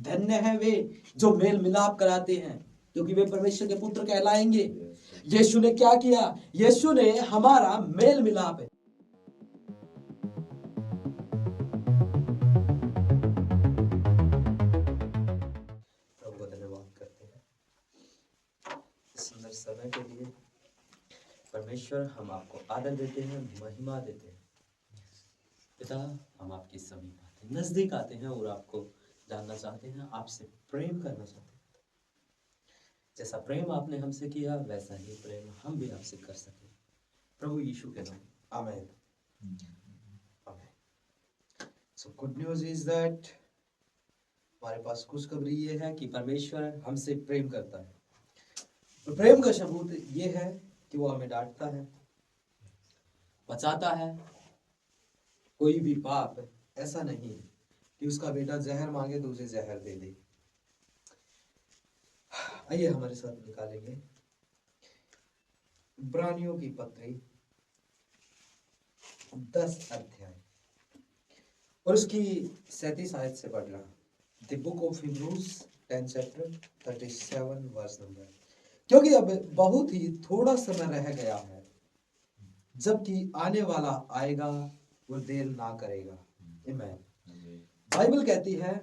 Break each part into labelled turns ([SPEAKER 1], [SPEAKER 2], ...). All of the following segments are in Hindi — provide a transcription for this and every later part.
[SPEAKER 1] धन्य है वे जो मेल मिलाप कराते हैं, क्योंकि वे परमेश्वर के पुत्र कहलाएंगे। यीशु ने क्या किया? यीशु ने हमारा मेल मिलाप है। प्रभु का धन्यवाद करते हैं इस सुंदर समय के लिए। परमेश्वर, हम आपको आदर देते हैं, महिमा देते हैं। पिता, हम आपकी सभी बातें नजदीक आते हैं और आपको जानना चाहते हैं, आपसे प्रेम करना चाहते हैं। जैसा प्रेम आपने हमसे किया, वैसा ही प्रेम हम भी आपसे कर सके, प्रभु यीशु के नाम, आमीन। So good news is that, हमारे पास खुशखबरी ये है कि परमेश्वर हमसे प्रेम करता है। और प्रेम का सबूत ये है कि वो हमें डांटता है, बचाता है। कोई भी पाप ऐसा नहीं है कि उसका बेटा जहर मांगे तो उसे जहर दे दे। आइए हमारे साथ निकालेंगे इब्रानियों की पत्री 10 अध्याय और उसकी 37 आयत से पढ़ रहा। The book of Hebrews 10 chapter 37 verse number. क्योंकि अब बहुत ही थोड़ा समय रह गया है, जबकि आने वाला आएगा वो देर ना करेगा। आमीन। बाइबल कहती है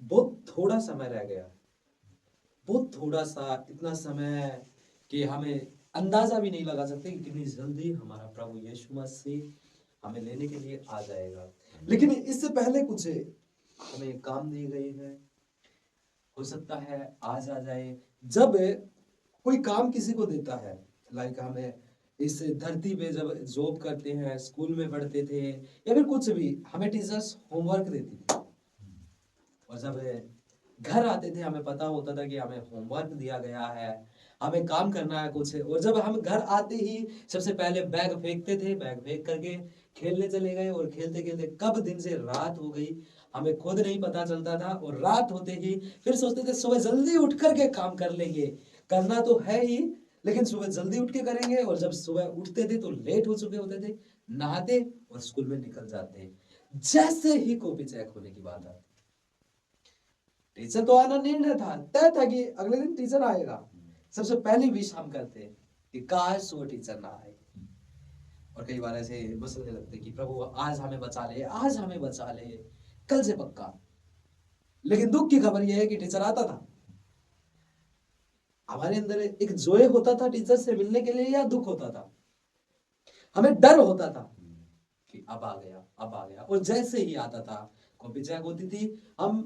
[SPEAKER 1] बहुत थोड़ा समय रह गया, बहुत थोड़ा सा, इतना समय कि हमें अंदाजा भी नहीं लगा सकते कि कितनी जल्दी हमारा प्रभु यीशु मसीह हमें लेने के लिए आ जाएगा। लेकिन इससे पहले कुछ हमें काम दिए गए हैं, हो सकता है आज आ जाए। जब कोई काम किसी को देता है, लाइक हमें इस धरती पे जब जॉब करते हैं, स्कूल में पढ़ते थे या फिर कुछ भी, हमें टीचर्स होमवर्क देती थी और जब घर आते थे हमें पता होता था कि हमें होमवर्क दिया गया है, हमें काम करना है कुछ। और जब हम घर आते ही सबसे पहले बैग फेंकते थे, बैग फेंक करके खेलने चले गए और खेलते खेलते कब दिन से रात हो गई हमें खुद नहीं पता चलता था। और रात होते ही फिर सोचते थे सुबह जल्दी उठ करके काम कर लेंगे, करना तो है ही लेकिन सुबह जल्दी उठ के करेंगे। और जब सुबह उठते थे तो लेट हो चुके होते थे, नहाते और स्कूल में निकल जाते। जैसे ही कॉपी चेक होने की बात आती, टीचर तो आना निर्णय था, तय था कि अगले दिन टीचर आएगा, सबसे पहली विश हम करते हैं कि काश वो टीचर ना आए। और कई बार ऐसे मसलने लगते कि प्रभु आज हमें बचा ले, आज हमें बचा ले, कल से पक्का। लेकिन दुख की खबर यह है कि टीचर आता था, हमारे अंदर एक जोए होता था टीचर से मिलने के लिए, या दुख होता था, हमें डर होता था कि अब आ गया, अब आ गया। और जैसे ही आता था, कॉपी चेक होती थी, हम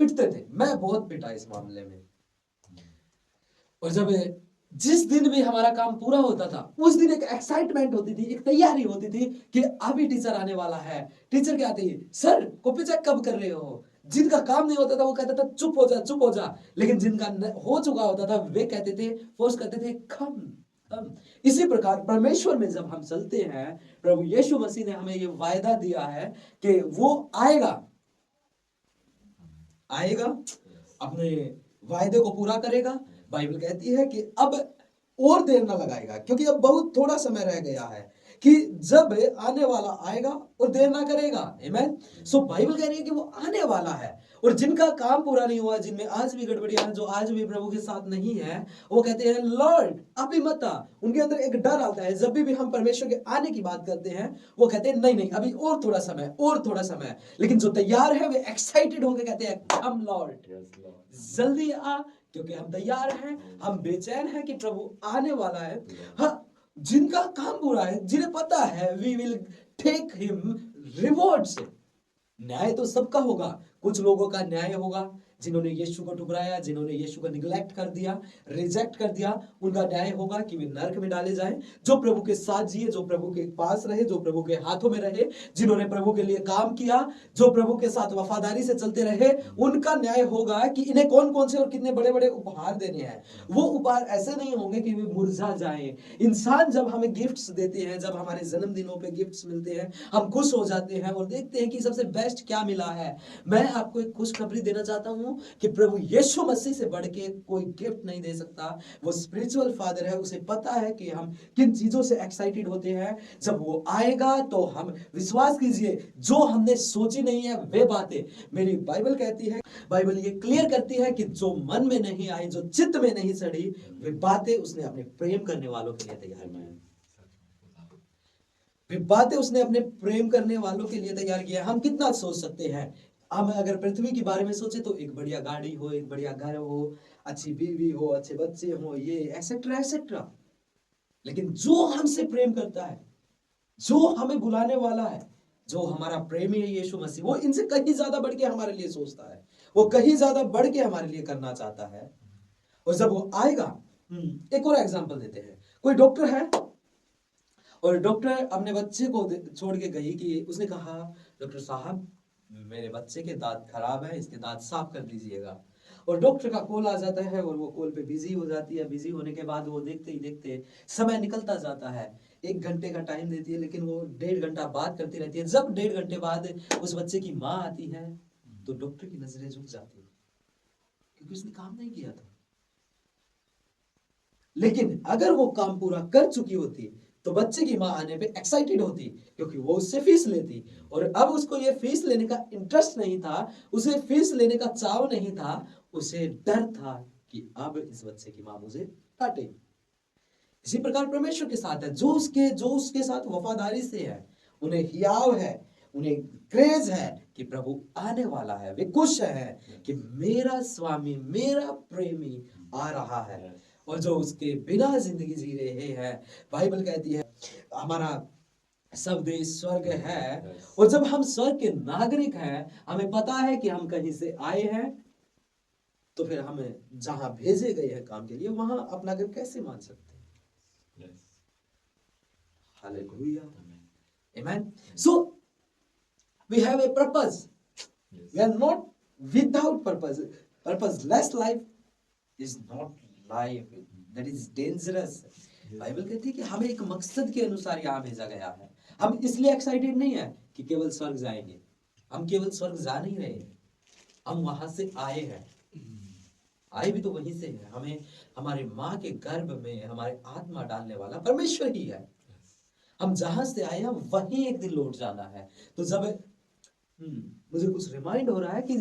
[SPEAKER 1] पिटते थे। मैं बहुत पिटा इस मामले में। और जब जिस दिन भी हमारा काम पूरा होता था, उस दिन एक एक्साइटमेंट होती थी, एक तैयारी होती थी कि अभी टीचर आने वाला है। टीचर क्या आते ही, सर कॉपी चेक कब कर रहे हो? जिनका काम नहीं होता था वो कहता था चुप हो जा, चुप हो जा। लेकिन जिनका हो चुका होता था वे कहते थे, फोर्स करते थे, कम कम। इसी प्रकार परमेश्वर में जब हम चलते हैं, प्रभु यीशु मसीह ने हमें ये वायदा दिया है कि वो आएगा, आएगा, अपने वायदे को पूरा करेगा। बाइबल कहती है कि अब और देर ना लगाएगा, क्योंकि अब बहुत थोड़ा समय रह गया है कि जब आने वाला आएगा और देर ना करेगा। आमीन। सो बाइबल कह रही है कि वो आने वाला है। और जिनका काम पूरा नहीं हुआ, जिनमें आज भी गड़बड़ियां हैं, जो आज भी प्रभु के साथ नहीं है, वो कहते हैं लॉर्ड अभी मत आ। उनके अंदर एक डर आता है। जब भी हम परमेश्वर के आने की बात करते हैं, वो कहते हैं नहीं नहीं, अभी और थोड़ा समय, और थोड़ा समय। लेकिन जो तैयार है वे एक्साइटेड होकर कहते हैं कम लॉर्ड, जल्दी आ, क्योंकि हम तैयार हैं, हम बेचैन हैं कि प्रभु आने वाला है। हाँ, जिनका काम पूरा है, जिन्हें पता है we will take him rewards. न्याय तो सबका होगा। कुछ लोगों का न्याय होगा जिन्होंने यीशु को ठुकराया, जिन्होंने यीशु को निगलेक्ट कर दिया, रिजेक्ट कर दिया, उनका न्याय होगा कि वे नरक में डाले जाएं। जो प्रभु के साथ जिए, जो प्रभु के पास रहे, जो प्रभु के हाथों में रहे, जिन्होंने प्रभु के लिए काम किया, जो प्रभु के साथ वफादारी से चलते रहे, उनका न्याय होगा कि इन्हें कौन कौन से और कितने बड़े बड़े उपहार देने हैं। वो उपहार ऐसे नहीं होंगे कि वे मुरझा जाएं। इंसान जब हमें गिफ्ट्स देते हैं, जब हमारे जन्मदिनों पे गिफ्ट्स मिलते हैं, हम खुश हो जाते हैं और देखते हैं कि सबसे बेस्ट क्या मिला है। मैं आपको एक खुशखबरी देना चाहता हूं कि प्रभु यीशु मसीह से बढ़ के कोई गिफ्ट नहीं दे सकता। वो स्पिरिचुअल फादर है, उसे पता है कि हम किन चीजों से एक्साइटेड होते हैं। जब वो आएगा तो हम, विश्वास कीजिए, जो हमने सोची नहीं है वे बातें, मेरी बाइबल कहती है, बाइबल ये क्लियर करती है कि जो मन में नहीं आई, जो चित्त में नहीं सड़ी, वे बातें उसने अपने प्रेम करने वालों के लिए तैयार की। वे बातें उसने अपने प्रेम करने वालों के लिए तैयार किया। हम कितना सोच सकते हैं, हम अगर पृथ्वी के बारे में सोचे तो एक बढ़िया गाड़ी हो, एक बढ़िया घर हो, अच्छी बीवी हो, अच्छे बच्चे हो, ये एक्सेट्रा एक्सेट्रा। लेकिन जो हमसे प्रेम करता है, जो हमें बुलाने वाला है, जो हमारा प्रेमी है यीशु मसीह, वो इनसे कहीं ज्यादा बढ़ के हमारे लिए सोचता है, वो कहीं ज्यादा बढ़ के हमारे लिए करना चाहता है। और जब वो आएगा, एक और एग्जांपल देते हैं। कोई डॉक्टर है और डॉक्टर अपने बच्चे को छोड़ के गई कि उसने कहा, डॉक्टर साहब मेरे बच्चे के दांत खराब है, इसके दांत साफ कर दीजिएगा। और डॉक्टर का कॉल आ जाता है और वो कॉल पे बिजी हो जाती है। बिजी होने के बाद वो देखते ही देखते समय निकलता जाता है। 1 घंटे का टाइम देती है, लेकिन वो 1.5 घंटा बात करती रहती है। जब 1.5 घंटे बाद उस बच्चे की माँ आती है तो डॉक्टर की नजरें झुक जाती है, क्योंकि उसने काम नहीं किया था। लेकिन अगर वो काम पूरा कर चुकी होती तो बच्चे की माँ आने पे एक्साइटेड होती, क्योंकि वो उससे फीस लेती। और अब उसको ये फीस लेने का इंटरेस्ट नहीं था, उसे फीस लेने का चाव नहीं था, उसे डर था कि अब इस बच्चे की माँ मुझे डांटे। इसी प्रकार परमेश्वर के साथ है, जो उसके साथ वफादारी से है, उन्हें हियाव है, उन्हें क्रेज है कि प्रभु आने वाला है। वे खुश है कि मेरा स्वामी, मेरा प्रेमी आ रहा है। और जो उसके बिना जिंदगी जी रहे हैं, बाइबल कहती है हमारा सब देश स्वर्ग है। और जब हम स्वर्ग के नागरिक हैं, हमें पता है कि हम कहीं से आए हैं, तो फिर हमें जहां भेजे गए हैं काम के लिए, वहां अपना घर कैसे मान सकते हैं? Hallelujah, amen. So we have a purpose. We are not without purpose. Purposeless life is not life. That is dangerous. Bible कहती है कि हमें एक मकसद के अनुसार यहाँ भेजा गया है। हम इसलिए एक्साइटेड नहीं है कि केवल स्वर्ग जाएंगे। हम केवल स्वर्ग जा नहीं रहे, हम वहां से आए हैं। आए भी तो वहीं से है। हमें हमारे माँ के गर्भ में हमारे आत्मा डालने वाला परमेश्वर ही है। हम जहां से आए हैं वहीं एक दिन लौट जाना है। तो जब मुझे कुछ रिमाइंड हो रहा है कि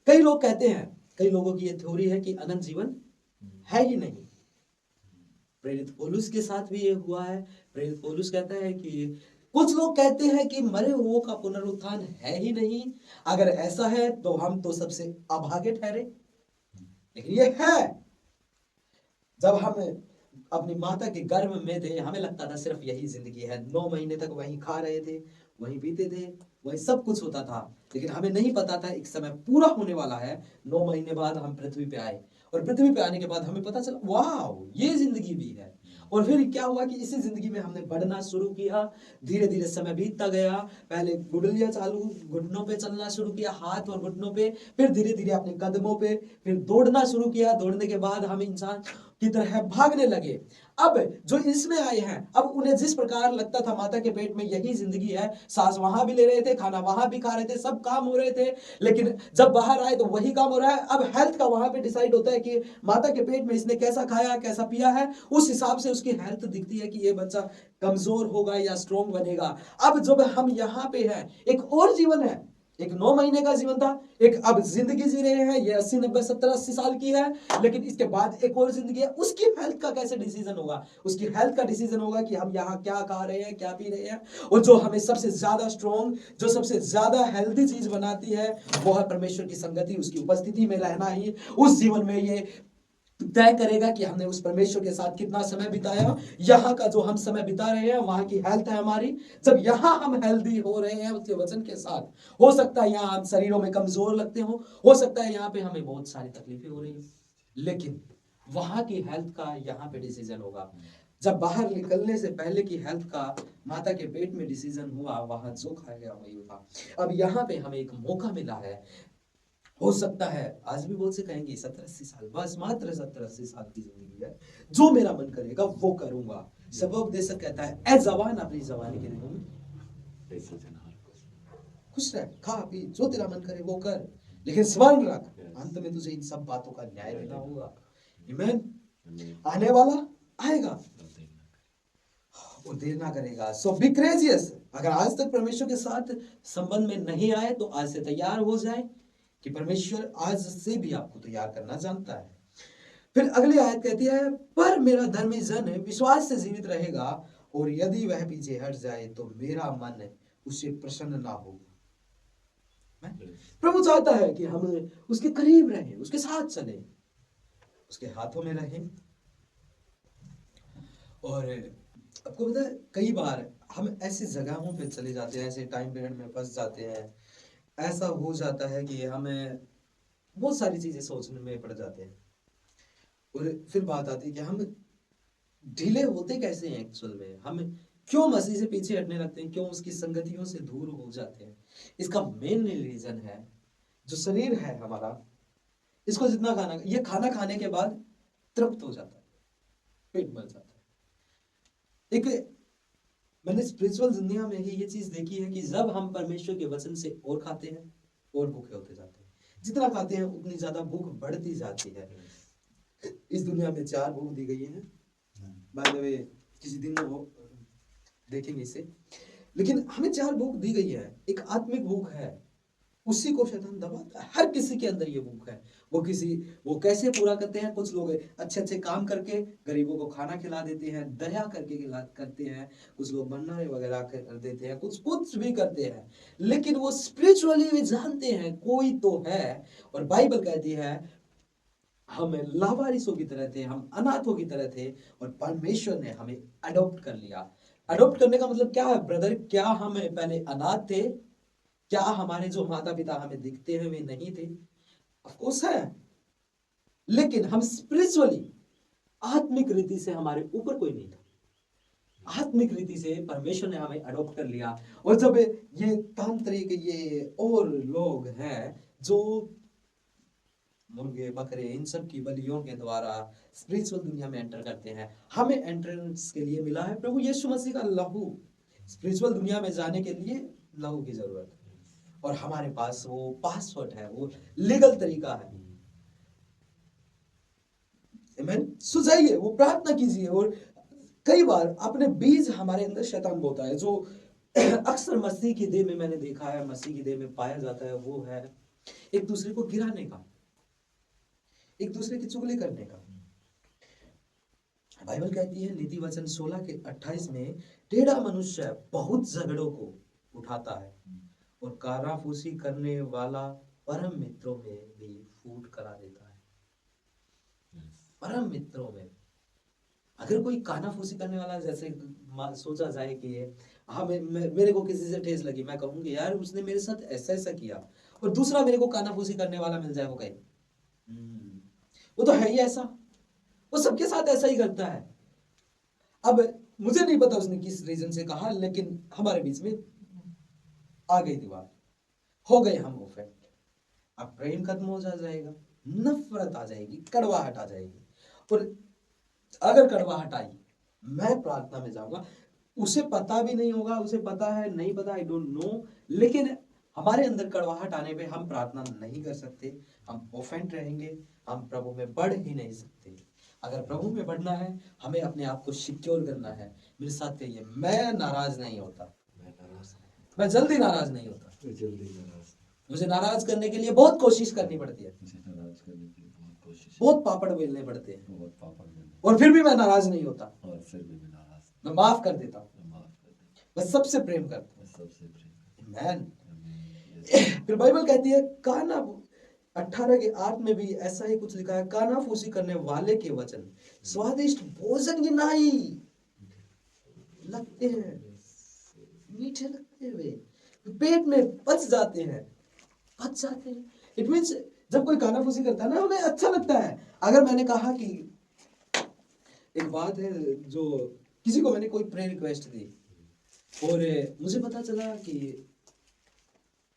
[SPEAKER 1] कई लोग कहते हैं, कई लोगों की ये थ्योरी है कि अनंत जीवन है ही नहीं। प्रेरित पौलुस के साथ भी ये हुआ है। प्रेरित पौलुस कहता है कि कुछ लोग कहते हैं कि मरे हुओं का पुनरुत्थान है ही नहीं। अगर ऐसा है तो हम तो सबसे अभागे ठहरे। लेकिन ये है। जब हम अपनी माता के गर्भ में थे, हमें लगता था सिर्फ यही जिंदगी है। 9 महीने तक वहीं खा रहे थे, वहीं पीते थे, वही सब कुछ होता था। लेकिन हमें नहीं पता था एक समय पूरा होने वाला है। 9 महीने बाद हम पृथ्वी पे आए, और पृथ्वी पे आने के बाद हमें पता चला वाह ये जिंदगी भी है। और फिर क्या हुआ कि इसी जिंदगी में हमने बढ़ना शुरू किया। धीरे धीरे समय बीतता गया। पहले गुडलिया चालू, घुटनों पे चलना शुरू किया, हाथ और घुटनों पे, फिर धीरे धीरे अपने कदमों पे, फिर दौड़ना शुरू किया। दौड़ने के बाद हम इंसान की तरह भागने लगे। अब जो इसमें आए हैं, अब उन्हें जिस प्रकार लगता था माता के पेट में यही जिंदगी है, सांस वहां भी ले रहे थे, खाना वहां भी खा रहे थे, सब काम हो रहे थे, लेकिन जब बाहर आए तो वही काम हो रहा है। अब हेल्थ का वहां पे डिसाइड होता है कि माता के पेट में इसने कैसा खाया, कैसा पिया है, उस हिसाब से उसकी हेल्थ दिखती है कि ये बच्चा कमजोर होगा या स्ट्रॉन्ग बनेगा। अब जब हम यहाँ पे हैं, एक और जीवन है। एक 9 महीने का जीवन था, एक अब जिंदगी जी रहे हैं, ये 80 90 70 80 साल की है। लेकिन इसके बाद एक और जिंदगी है। उसकी हेल्थ का कैसे डिसीजन होगा? उसकी हेल्थ का डिसीजन होगा कि हम यहाँ क्या खा रहे हैं, क्या पी रहे हैं। और जो हमें सबसे ज्यादा स्ट्रॉन्ग, जो सबसे ज्यादा हेल्दी चीज बनाती है, वो है परमेश्वर की संगति, उसकी उपस्थिति में रहना ही उस जीवन में ये तय करेगा कि हमने उस परमेश्वर के साथ कितना समय बिताया। यहाँ का जो हम समय बिता रहे हैं, वहां की हेल्थ है हमारी। जब यहाँ हम हेल्दी हो रहे हैं उसके वचन के साथ, हो सकता है यहाँ हम शरीरों में कमजोर लगते हो सकता है यहाँ पे हमें बहुत सारी तकलीफें हो रही है, लेकिन वहां की हेल्थ का यहाँ पे डिसीजन होगा। जब बाहर निकलने से पहले की हेल्थ का माता के पेट में डिसीजन हुआ, वहां जो खाया गया वही हुआ। अब यहाँ पे हमें एक मौका मिला है। हो सकता है आज भी बहुत से कहेंगे 70 80 साल, बस मात्र 70 80 साल की जिंदगी है, जो मेरा मन करेगा वो करूंगा। सबब देशक कहता है ए जवान अपनी जवानी के दिनों में खुश रह, खा पी, जो तेरा मन करे वो कर। लेकिन स्मरण रख, अंत में तुझे इन सब बातों का न्याय देना होगा। आमीन। आने वाला आएगा, वो देर ना करेगा। सो बी क्रेजियस। अगर आज तक परमेश्वर के साथ संबंध में नहीं आए तो आज से तैयार हो जाए कि परमेश्वर आज से भी आपको तैयार करना जानता है। फिर अगली आयत कहती है, पर मेरा धर्मी जन विश्वास से जीवित रहेगा, और यदि वह पीछे हट जाए तो मेरा मन उससे प्रसन्न ना होगा। प्रभु चाहता है कि हम उसके करीब रहें, उसके साथ चलें, उसके हाथों में रहें। और आपको पता है, कई बार हम ऐसी जगहों पे चले जाते हैं, ऐसे टाइम पीरियड में फंस जाते हैं, ऐसा हो जाता है कि हमें बहुत सारी चीजें सोचने में पड़ जाते हैं। और फिर बात आती है कि हम ढीले होते कैसे हैं एक्चुअल में, हम क्यों मसीह से पीछे हटने लगते हैं, क्यों उसकी संगतियों से दूर हो जाते हैं। इसका मेन रीजन है जो शरीर है हमारा, इसको जितना खाना, ये खाना खाने के बाद तृप्त हो जाता है, पेट भर जाता है। एक मैंने स्पिरिचुअल दुनिया में ही ये चीज देखी है कि जब हम परमेश्वर के वचन से और खाते हैं और भूखे होते जाते हैं, जितना खाते हैं उतनी ज्यादा भूख बढ़ती जाती है। इस दुनिया में 4 भूख दी गई है, बाय द वे किसी दिन वो देखेंगे इसे, लेकिन हमें 4 भूख दी गई है। एक आत्मिक भूख है, उसी को शैतान दबाता है। हर किसी के अंदर ये भूख है। वो कैसे पूरा करते हैं, कुछ लोग अच्छे अच्छे काम करके गरीबों को खाना खिला देते हैं, दया करके करते हैं, कुछ लोग भंडारे वगैरह कर देते हैं, कुछ भी करते हैं, लेकिन वो स्पिरिचुअली भी जानते हैं कोई तो है। और बाइबल कहती है हम लावारिसों की तरह थे, हम अनाथों की तरह थे, और परमेश्वर ने हमें अडॉप्ट कर लिया। अडॉप्ट करने का मतलब क्या है ब्रदर? क्या हम पहले अनाथ थे? क्या हमारे जो माता पिता हमें दिखते हैं वे नहीं थे? ऑफ कोर्स है, लेकिन हम स्पिरिचुअली, आत्मिक रीति से हमारे ऊपर कोई नहीं था। आत्मिक रीति से परमेश्वर ने हमें अडॉप्ट कर लिया। और जब ये तांत्रिक, ये और लोग हैं जो मुर्गे बकरे इन सब की बलियों के द्वारा स्पिरिचुअल दुनिया में एंटर करते हैं, हमें एंट्रेंस के लिए मिला है प्रभु यीशु मसीह का लहू। स्पिरिचुअल दुनिया में जाने के लिए लहू की जरूरत है, और हमारे पास वो पासवर्ड है, वो लीगल तरीका है। आमीन। सुझाइए, वो प्रार्थना कीजिए। और कई बार अपने बीज हमारे अंदर शैतान बोता है, जो अक्सर मसीह की देह में मैंने देखा है, मसीह की देह में पाया जाता है, वो है एक दूसरे को गिराने का, एक दूसरे की चुगली करने का। बाइबल कहती है नीति वचन 16 के 28 में, टेढ़ा मनुष्य बहुत झगड़ों को उठाता है, और काराफूसी करने वाला परम मित्रों में भी फूट करा देता है। परम मित्रों में अगर कोई कानाफूसी करने वाला, जैसे सोचा जाए कि हाँ मेरे को किसी से ठेस लगी, मैं कहूंगी यार उसने मेरे साथ ऐसा ऐसा किया, और दूसरा मेरे को कानाफूसी करने वाला मिल जाए, वो कहे वो तो है ही ऐसा, वो सबके साथ ऐसा ही करता है। अब मुझे नहीं पता उसने किस रीजन से कहा, लेकिन हमारे बीच में आ गई दीवार, हो गए हम ऑफेंड। अब प्रेम खत्म हो जाएगा, नफरत आ जाएगी, कड़वाहट आ जाएगी। और अगर कड़वाहट आई, मैं प्रार्थना में जाऊंगा, उसे पता भी नहीं होगा, उसे पता है नहीं पता, आई डोंट नो, लेकिन हमारे अंदर कड़वाहट आने पे हम प्रार्थना नहीं कर सकते, हम ऑफेंड रहेंगे, हम प्रभु में बढ़ ही नहीं सकते। अगर प्रभु में बढ़ना है, हमें अपने आप को सिक्योर करना है। मेरे साथ कहिए, मैं नाराज नहीं होता, मैं जल्दी नाराज नहीं होता। मुझे नाराज करने के लिए बहुत कोशिश करनी पड़ती है, बहुत पापड़ बेलने पड़ते हैं, और फिर भी मैं नाराज नहीं होता, मैं माफ कर देता हूँ, मैं सबसे प्रेम करता हूँ। मैन फिर बाइबल कहती है काना 18 के 8 में भी ऐसा ही कुछ लिखा है, कानाफूसी करने वाले के वचन स्वादिष्ट भोजन की नाई लगते हैं, मीठे लगते हुए पेट में पच जाते हैं। इट मींस जब कोई कानाफूसी करता है ना, हमें अच्छा लगता है। अगर मैंने कहा कि एक बात है, जो किसी को मैंने कोई प्रेयर रिक्वेस्ट दी और मुझे पता चला कि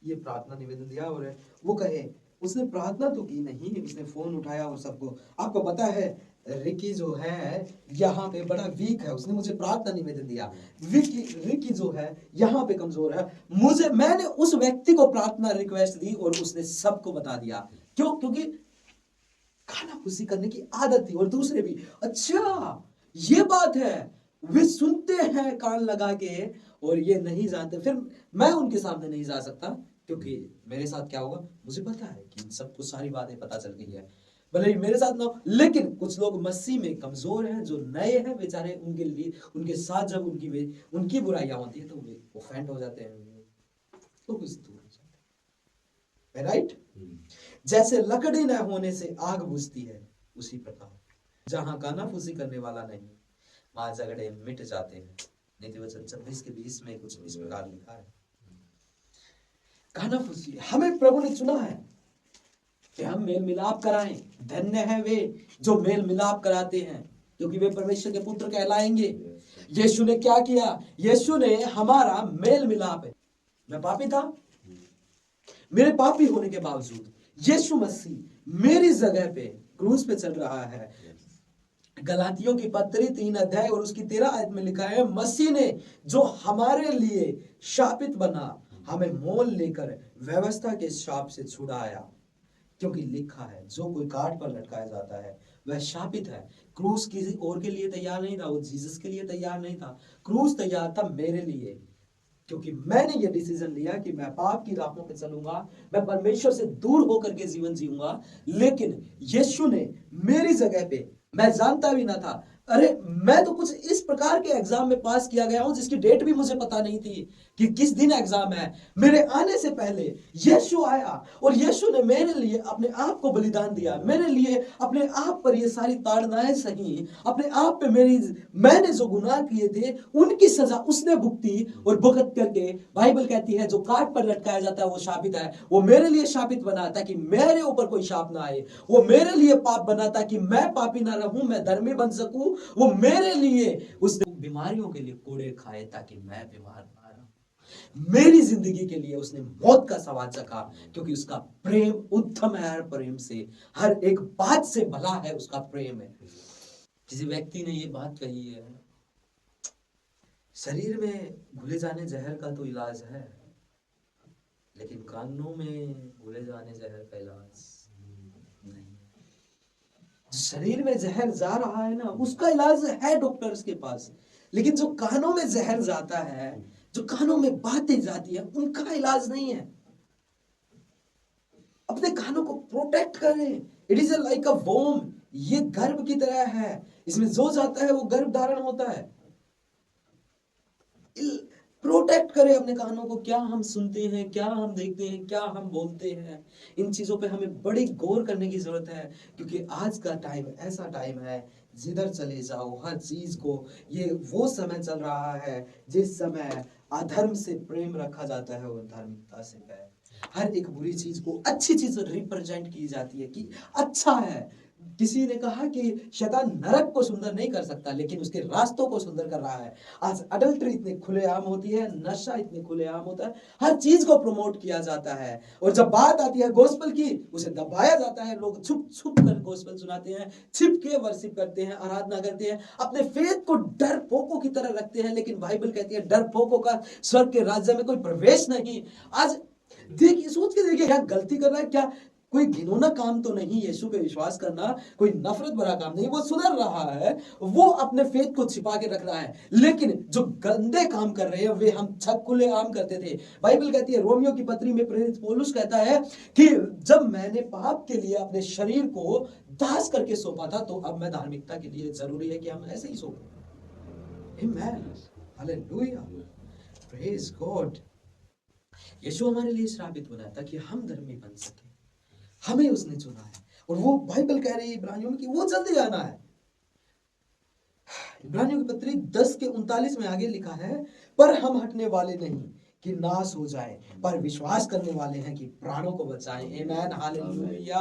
[SPEAKER 1] ये प्रार्थना निवेदन दिया, और वो कहे उसने प्रार्थना तो की नहीं, उसने फोन उठाया और सबको, आपको पता है
[SPEAKER 2] रिकी जो है यहाँ पे बड़ा वीक है, उसने मुझे प्रार्थना निवेदन दिया। रिकी जो है यहाँ पे कमजोर है, मैंने उस व्यक्ति को प्रार्थना रिक्वेस्ट दी और उसने सबको बता दिया। क्यों? क्योंकि खाना खुशी करने की आदत थी। और दूसरे भी, अच्छा ये बात है, वे सुनते हैं कान लगा के और ये नहीं जानते। फिर मैं उनके सामने नहीं जा सकता, क्योंकि मेरे साथ क्या होगा मुझे पता है कि इन सबको सारी बातें पता चल गई है, भले ही मेरे साथ ना हो। लेकिन कुछ लोग मसीह में कमजोर हैं, जो नए हैं बेचारे, उनके लिए, उनके साथ जब उनकी बुराइयां होती है तो वे ऑफेंड हो जाते हैं, तो कुछ दूर हो जाते हैं, राइट? जैसे लकड़ी न होने से आग बुझती है, उसी प्रकार जहां कानाफूसी करने वाला नहीं, वहां झगड़े मिट जाते हैं। नीतिवचन 26:20 में कुछ इस प्रकार लिखा है। कानाफूसी, हमें प्रभु ने चुना है कि हम मेल मिलाप कराएं। धन्य है वे जो मेल मिलाप कराते हैं, क्योंकि वे परमेश्वर के पुत्र कहलाएंगे। यीशु ने क्या किया? यीशु ने हमारा मेल मिलाप है। मैं पापी था, मेरे पापी होने के बावजूद यीशु मसीह मेरी जगह पे क्रूस पे चल रहा है। गलातियों की पत्री 3 अध्याय और उसकी 13 आयत में लिखा है, मसीह ने जो हमारे लिए शापित बना, हमें मोल लेकर व्यवस्था के शाप से छुड़ाया। क्योंकि लिखा है, जो कोई काट पर लटकाया जाता है वह शापित है। क्रूस किसी और के लिए तैयार नहीं था, वो जीसस के लिए तैयार नहीं था, क्रूस तैयार था मेरे लिए। क्योंकि मैंने ये डिसीजन लिया कि मैं पाप की राहों पे चलूंगा, मैं परमेश्वर से दूर होकर के जीवन जीऊंगा। लेकिन यीशु ने मेरी जगह पे, मैं जानता भी ना था, अरे मैं तो कुछ इस प्रकार के एग्जाम में पास किया गया हूं जिसकी डेट भी मुझे पता नहीं थी कि किस दिन एग्जाम है। मेरे आने से पहले यीशु आया और यीशु ने मेरे लिए अपने आप को बलिदान दिया, मेरे लिए अपने आप पर ये सारी ताड़नाएं सही, अपने आप पे मैंने जो गुनाह किए थे उनकी सजा उसने भुगती। और भुगत करके बाइबल कहती है जो काट पर लटकाया जाता है वो शापित है। वो मेरे लिए शापित बना ताकि मेरे ऊपर कोई शाप ना आए, वो मेरे लिए पाप बना ताकि मैं पापी ना रहूं, मैं धर्मी बन सकूं। वो मेरे लिए उसने बीमारियों के लिए कोड़े खाए ताकि मैं बीमार ना रहूं। मेरी जिंदगी के लिए उसने मौत का स्वाद चखा, क्योंकि उसका प्रेम उत्तम है हर प्रेम से, हर एक बात से भला है उसका प्रेम है। किसी व्यक्ति ने ये बात कही है, शरीर में घुले जाने जहर का तो इलाज है, लेकिन कानों में घुले जाने जहर का इलाज नहीं। शरीर में जहर जा रहा है ना, उसका इलाज है डॉक्टर्स के पास, लेकिन जो कानों में जहर जाता है, जो कानों में बातें जाती है, उनका इलाज नहीं है। अपने कानों को प्रोटेक्ट करें। इट इज लाइक अ वोम, ये गर्भ की तरह है, इसमें जो जाता है वो गर्भ धारण होता है। प्रोटेक्ट करें अपने कानों को। क्या हम सुनते हैं, क्या हम देखते हैं, क्या हम बोलते हैं, इन चीजों पे हमें बड़ी गौर करने की जरूरत है। क्योंकि आज का टाइम ऐसा टाइम है, जिधर चले जाओ हर चीज को, ये वो समय चल रहा है जिस समय अधर्म से प्रेम रखा जाता है और धार्मिकता से बैर। हर एक बुरी चीज को अच्छी चीज रिप्रेजेंट की जाती है कि अच्छा है। किसी ने कहा कि शैतान नरक को सुंदर नहीं कर सकता, लेकिन उसके रास्तों को सुंदर कर रहा है। आज अडल्ट्री इतनी खुलेआम होती है, नशा इतने खुलेआम होता है, हर चीज को प्रमोट किया जाता है। और जब बात आती है गॉस्पेल की, उसे दबाया जाता है। लोग छुप छुप कर गॉस्पेल सुनाते हैं, छिप के वर्शिप करते हैं, आराधना करते हैं, अपने फेथ को डरपोकों की तरह रखते हैं। लेकिन बाइबल कहती है डरपोकों का स्वर्ग के राज्य में कोई प्रवेश नहीं। आज देखिए, सोच के देखिए, क्या गलती कर रहा है, क्या कोई घिनौना काम तो नहीं यीशु पे विश्वास करना, कोई नफरत भरा काम नहीं। वो सुधर रहा है, वो अपने फेथ को छिपा के रख रहा है। लेकिन जो गंदे काम कर रहे हैं वे हम खुले आम करते थे। बाइबल कहती है, रोमियो की पत्री में प्रेरित पौलुस कहता है कि जब मैंने पाप के लिए अपने शरीर को दास करके सौंपा था, तो अब मैं धार्मिकता के लिए जरूरी है कि हम ऐसे ही सौंपें। आमेन, हालेलुया, प्रेज गॉड। यीशु हमारे लिए श्रापित बना ताकि हम धर्मी बन सके। हमें उसने चुना है। और वो बाइबल कह रही है इब्रानियों में कि वो जल्दी आना है। इब्रानियों की पत्री 10 के 39 में आगे लिखा है, पर हम हटने वाले नहीं, कि नाश हो जाए, पर विश्वास करने वाले हैं कि प्राणों को बचाएं। आमेन, हालेलुया।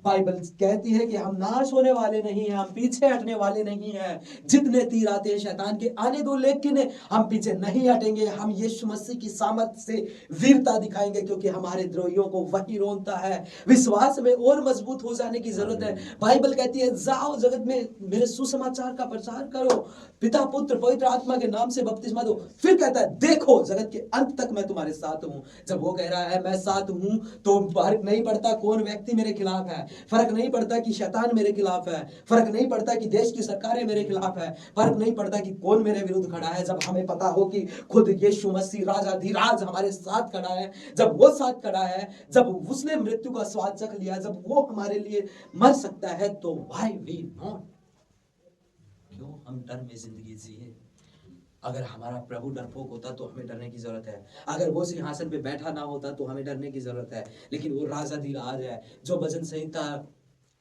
[SPEAKER 2] बाइबल कहती है कि हम नाश होने वाले नहीं हैं, हम पीछे हटने वाले नहीं हैं। जितने तीर आते हैं शैतान के आने दो, लेकिन हम पीछे नहीं हटेंगे। हम यीशु मसीह की सामर्थ से वीरता दिखाएंगे, क्योंकि हमारे द्रोहियों को वही रोनता है। विश्वास में और मजबूत हो जाने की जरूरत है। बाइबल कहती है जाओ जगत में मेरे सुसमाचार का प्रचार करो, पिता पुत्र पवित्र आत्मा के नाम से बपतिस्मा दो। फिर कहता है देखो जगत के अंत तक मैं तुम्हारे साथ हूं। जब वो कह रहा है मैं साथ हूं, तो फर्क नहीं पड़ता कौन व्यक्ति मेरे खिलाफ है, फर्क नहीं पड़ता कि शैतान मेरे खिलाफ है, फर्क नहीं पड़ता कि देश की सरकारें मेरे खिलाफ है, फर्क नहीं पड़ता कि कौन मेरे विरुद्ध खड़ा है। जब हमें पता हो कि खुद यीशु मसीह राजाधिराज हमारे साथ खड़ा है, जब वो साथ खड़ा है, जब उसने मृत्यु का स्वाद चख लिया, जब वो हमारे लिए मर सकता है, तो व्हाई वी नॉट, क्यों हम डर में जिंदगी जिए। अगर हमारा प्रभु डरपोक होता तो हमें डरने की जरूरत है। अगर वो सिंहासन पे बैठा ना होता तो हमें डरने की जरूरत है। लेकिन वो राजाधिराज है, जो भजन संहिता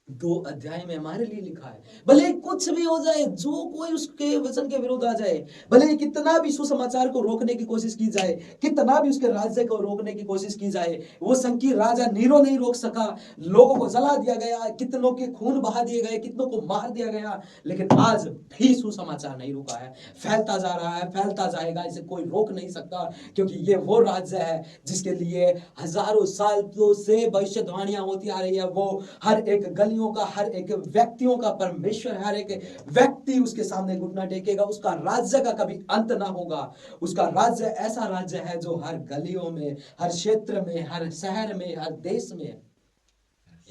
[SPEAKER 2] 2 अध्याय में हमारे लिए लिखा है। भले कुछ भी हो जाए, जो कोई उसके वचन के विरुद्ध आ जाए, भले कितना भी सुसमाचार को रोकने की कोशिश की जाए, कितना भी उसके राज्य को रोकने की कोशिश की जाए, वो संकीर्ण राजा नीरो नहीं रोक सका। लोगों को जला दिया गया, कितनों के खून बहा दिए गए, कितनों को मार दिया गया, लेकिन आज भी सुसमाचार नहीं रुका है, फैलता जा रहा है, फैलता जाएगा। इसे कोई रोक नहीं सकता, क्योंकि ये वो राज्य है जिसके लिए हजारों सालों से भविष्यवाणियां होती आ रही है। वो हर एक गली का, हर एक व्यक्तियों का परमेश्वर, हर एक व्यक्ति उसके सामने घुटना टेकेगा। उसका राज्य का कभी अंत ना होगा। उसका राज्य ऐसा राज्य है जो हर गलियों में, हर क्षेत्र में, हर शहर में, हर देश में।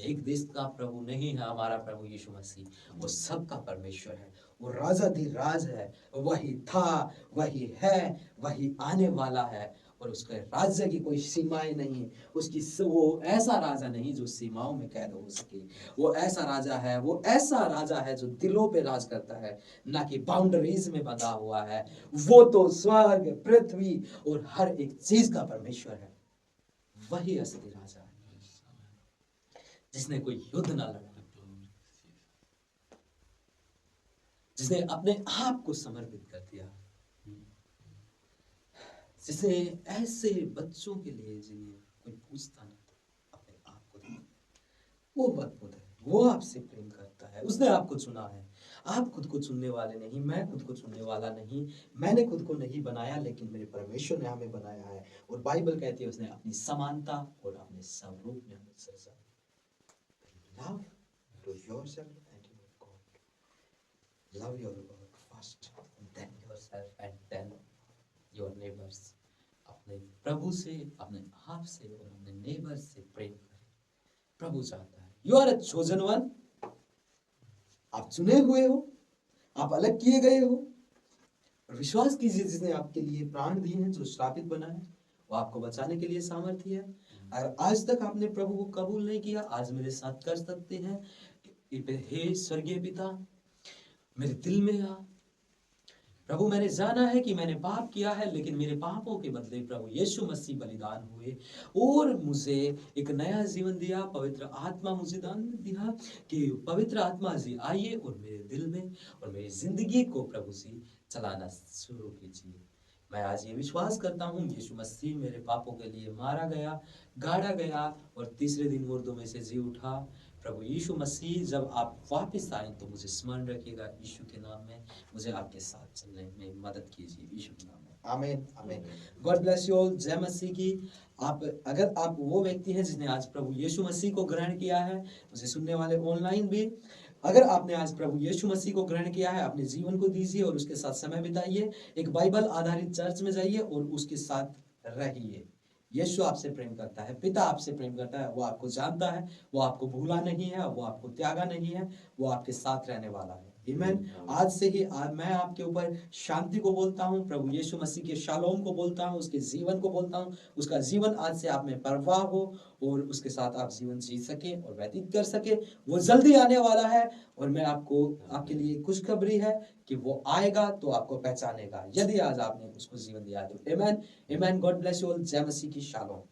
[SPEAKER 2] एक देश का प्रभु नहीं है हमारा प्रभु यीशु मसीह, वो सबका परमेश्वर है। वो राजाधिराज है, वही था, वही है, वही आने वाला है, और उसके राज्य की कोई सीमाएं नहीं है। उसकी वो ऐसा राजा नहीं जो सीमाओं में कैद हो सके। वो ऐसा राजा है, वो ऐसा राजा है जो दिलों पे राज करता है, ना कि बाउंड्रीज में बंधा हुआ है। वो तो स्वर्ग, पृथ्वी और हर एक चीज का परमेश्वर है। वही असली राजा है, जिसने कोई युद्ध ना लड़ा, जिसने अपने आप को समर्पित कर दिया, जिसे ऐसे बच्चों के लिए जिन्हें कोई पूछता ना था, अपने आप को दिया। वो अद्भुत है, वो आपसे प्रेम करता है। उसने आपको चुना है। आप खुद को चुनने वाले नहीं, मैं खुद को चुनने वाला नहीं, मैंने खुद को नहीं बनाया, लेकिन मेरे परमेश्वर ने हमें बनाया है। और बाइबल कहती है उसने अपनी समानता और अपने स्वरूप में हमें सृजा। Love to yourself and your God. Love your God first, then yourself and then your neighbors. अपने प्रभु से, अपने आप से और अपने नेबर से प्रेम करें। प्रभु चाहता है, you are a chosen one, आप चुने हुए हो, आप अलग किए गए हो। और विश्वास कीजिए जिसने आपके लिए प्राण दिए हैं, जो श्रापित बना है, वो आपको बचाने के लिए सामर्थ्य है। अगर आज तक आपने प्रभु को कबूल नहीं किया, आज मेरे साथ कर सकते हैं। हे स्वर्गीय पिता, मेरे दिल में आ प्रभु। मैंने जाना है कि मैंने पाप किया है, लेकिन मेरे पापों के बदले प्रभु यीशु मसीह बलिदान हुए और मुझे एक नया जीवन दिया। पवित्र आत्मा मुझे दान दिया कि पवित्र आत्मा जी आइए और मेरे दिल में और मेरी जिंदगी को प्रभु जी चलाना शुरू कीजिए। मैं आज ये विश्वास करता हूँ यीशु मसीह मेरे पापों के लिए मारा गया, गाड़ा गया और तीसरे दिन मुर्दों में से जी उठा। प्रभु यीशु मसीह जब आप वापस आए तो मुझे स्मरण रखिएगा। यीशु के नाम में मुझे आपके साथ चलने में मदद कीजिए, यीशु के नाम में, आमीन आमीन। God bless you all. जय मसीह की। अगर आप वो व्यक्ति हैं जिसने आज प्रभु यीशु मसीह को ग्रहण किया है, मुझे सुनने वाले ऑनलाइन भी, अगर आपने आज प्रभु यीशु मसीह को ग्रहण किया है, अपने जीवन को दीजिए और उसके साथ समय बिताइए। एक बाइबल आधारित चर्च में जाइए और उसके साथ रहिए। यीशु आपसे प्रेम करता है, पिता आपसे प्रेम करता है, वो आपको जानता है, वो आपको भूला नहीं है, वो आपको त्यागा नहीं है, वो आपके साथ रहने वाला है। आमीन। आज से ही मैं आपके ऊपर शांति को बोलता हूँ, प्रभु यीशु मसीह के शालोम को बोलता हूँ, उसके जीवन को बोलता हूँ। उसका जीवन आज से आप में परवाह हो और उसके साथ आप जीवन जी सके और व्यतीत कर सके। वो जल्दी आने वाला है और मैं आपके लिए खुशखबरी है कि वो आएगा तो आपको पहचानेगा, यदि आज आपने उसको जीवन दिया तो। आमीन आमीन। God bless you all. जय मसीह की शालोम।